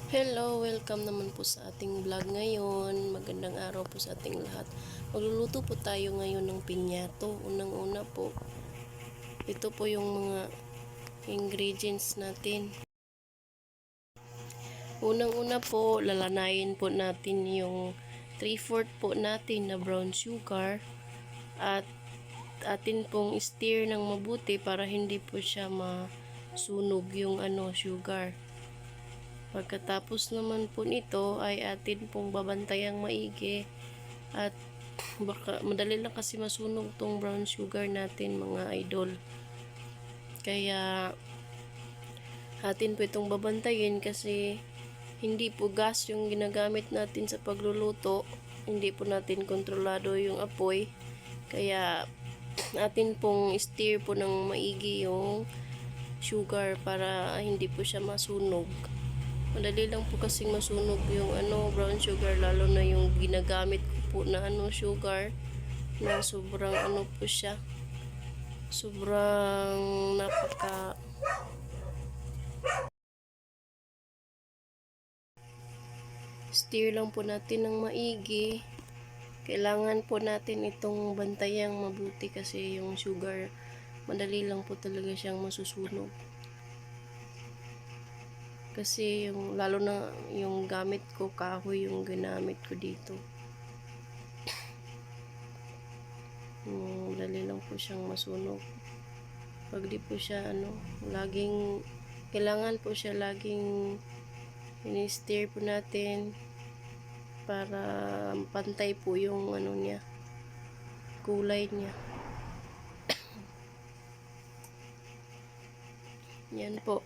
Hello, welcome naman po sa ating vlog ngayon. Magandang araw po sa ating lahat. Magluluto po tayo ngayon ng pinyato. Unang-una po, ito po yung mga ingredients natin. Unang-una po, lalanayin po natin yung 3/4 po natin na brown sugar at atin pong stir ng mabuti para hindi po siya masunog yung sugar. Pagkatapos naman po nito ay atin pong babantayang maigi at baka madali lang kasi masunog tong brown sugar natin mga idol. Kaya atin po itong babantayin kasi hindi po gas yung ginagamit natin sa pagluluto. Hindi po natin kontrolado yung apoy. Kaya atin pong stir po ng maigi yung sugar para hindi po siya masunog. Madali lang po kasing masunog yung brown sugar, lalo na yung ginagamit ko po na sugar na sobrang po siya. Sobrang napaka stir lang po natin ng maigi. Kailangan po natin itong bantayang mabuti kasi yung sugar madali lang po talaga siyang masusunog. Kasi yung lalo na yung gamit ko, kahoy yung ginamit ko dito. Dali lang po siyang masunog. Pag di po siya laging kailangan po siya laging ini-stir po natin para pantay po yung niya, kulay niya. Yan po.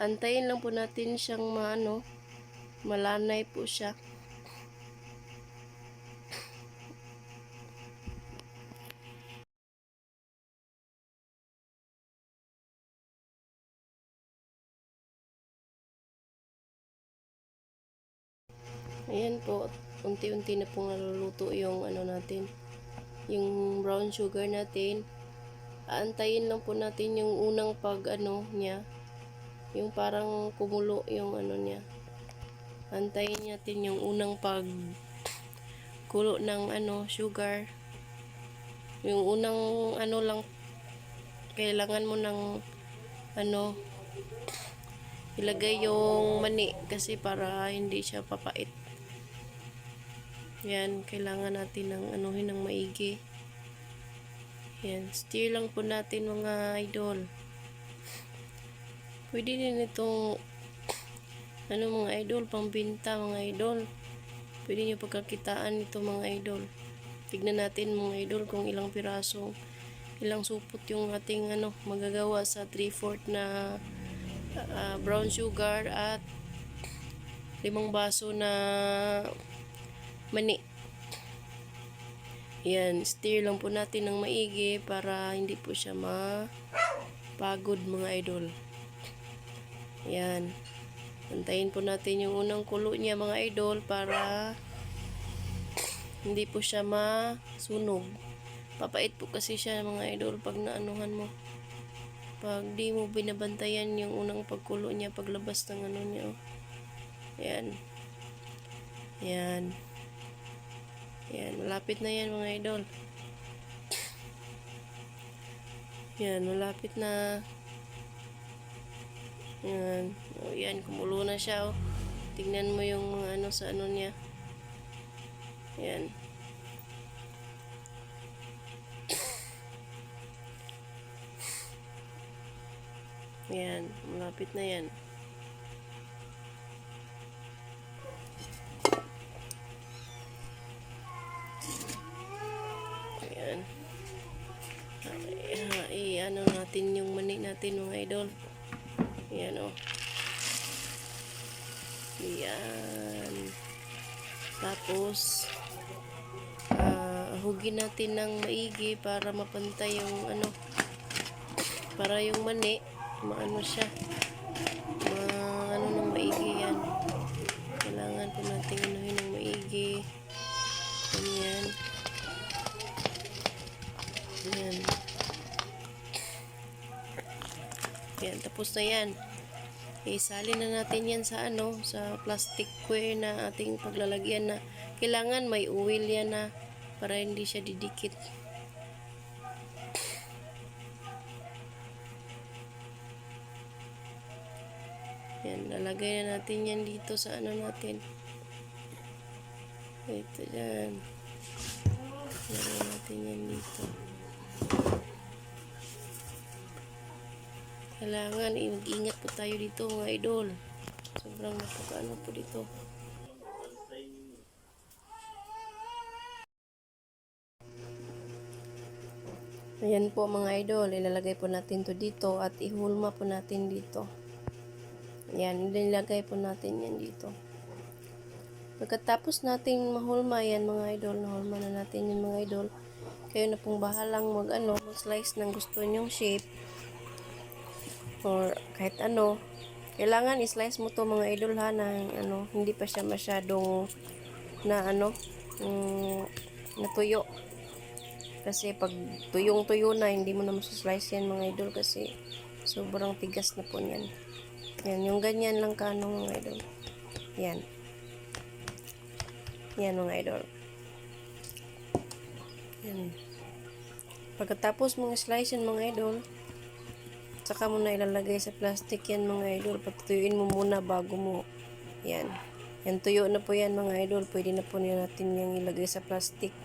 Antayin lang po natin siyang malanay po siya. Ayan po, unti-unti na pong naluluto yung natin, yung brown sugar natin. Aantayin lang po natin yung unang pag niya, yung parang kumulo yung niya. Antayin natin yung unang pag kulo ng sugar. Yung unang lang, kailangan mo ng ilagay yung mani kasi para hindi siya papait. Yan, kailangan natin ng ng maigi. Yan, stir lang po natin mga idol. Pwede din itong mga idol, pambinta mga idol. Pwede nyo pagkakitaan ito mga idol. Tignan natin mga idol kung ilang piraso, ilang supot yung ating magagawa sa 3/4 na brown sugar at 5 baso na mani. Yan, stir lang po natin ng maigi para hindi po siya mapagod mga idol. Yan. Antayin po natin yung unang kulo niya mga idol para hindi po siya masunog. Papait po kasi siya mga idol pag naanuhan mo. Pag di mo binabantayan yung unang pagkulo niya, paglabas ng niya. Oh. Yan. Yan. Yan. Malapit na yan mga idol. Yan. Malapit na. Yan. O, yan. Kumulo na siya. Oh. Tingnan mo yung sa niya. Yan. Yan. Malapit na yan. Ayan. Ano natin yung mani natin mga idol. Ayan o. Ayan. Tapos hugin natin ng maigi para mapantay yung para yung mani siya ng maigi. Yan. Kailangan po natin anuhin ng maigi. Ayan. Ayan. Yan, tapos na yan. Isalin na natin yan sa sa plastic ware na ating paglalagyan na kailangan may oil yan na para hindi siya didikit. Yan, lalagay na natin yan dito sa natin. Ito yan. Lalagay natin yan dito. Kailangan mag-ingat po tayo dito mga idol. Sobrang napakaano po dito. Ayan po mga idol, ilalagay po natin to dito at ihulma po natin dito. Ayan, ilalagay po natin yan dito. Pagkatapos natin mahulma yan mga idol, nahulma na natin yan mga idol. Kayo na pong bahalang mag-slice ng gusto nyong shape. Or kahit kailangan i-slice mo to mga idol ha, ng hindi pa siya masyadong na natuyo. Kasi pag tuyong-tuyo na, hindi mo na masaslice yan mga idol kasi sobrang tigas na po niyan. Yan, yung ganyan lang mga idol. Yan. Yan mga idol. Yan. Pagkatapos mong slice yan mga idol, saka mo na ilalagay sa plastic yan mga idol. Patuyuin mo muna bago mo. Yan. Yan, tuyo na po yan mga idol. Pwede na po natin yung ilagay sa plastic.